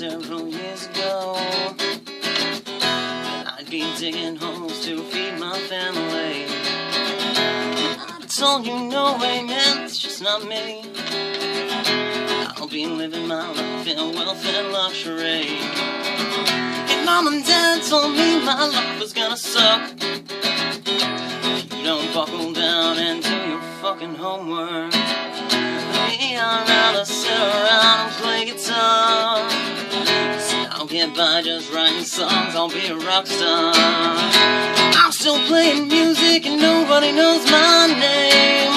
several years ago. I'd be digging holes to feed my family. I told you no way, man, it's just not me. I'll be living my life in wealth and luxury. If Mom and Dad told me my life was gonna suck, if you don't buckle down and do your fucking homework, I'd rather sit around and play guitar. 'Cause I'll get by just writing songs, I'll be a rock star. I'm still playing music and nobody knows my name.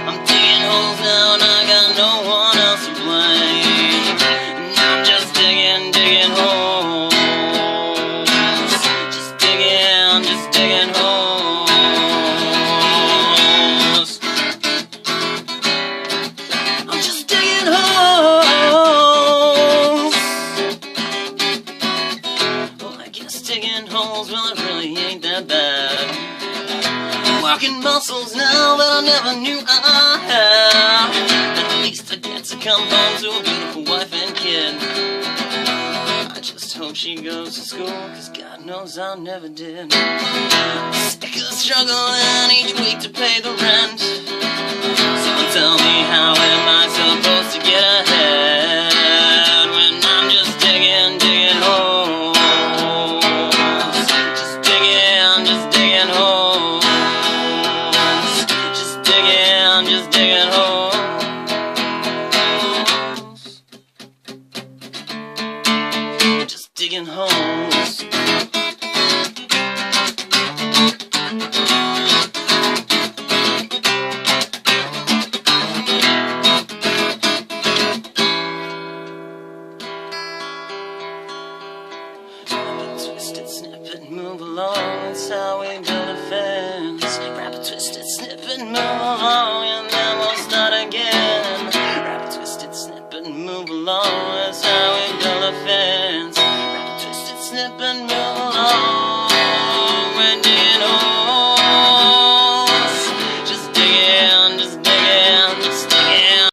I'm digging holes now and I got no one else to blame. And I'm just digging holes. Just digging holes. I'm just digging holes. Well, I guess digging holes, well, it really ain't that bad. Working muscles now that I never knew I had. At least I get to come home to a beautiful wife and kid. I just hope she goes to school, 'cause God knows I never did. Sick of struggling each week to pay the rent. Someone tell me, how am I supposed to get ahead when I'm just digging holes? Just digging holes. Just digging holes. Just digging holes. Twist it, snip it, move along, that's how we build a fence. Wrap it, twist it, snip it, move along, and then we'll start again. Wrap it, twist it, snip it, move along, that's how we build a fence. Wrap it, twist it, snip it, move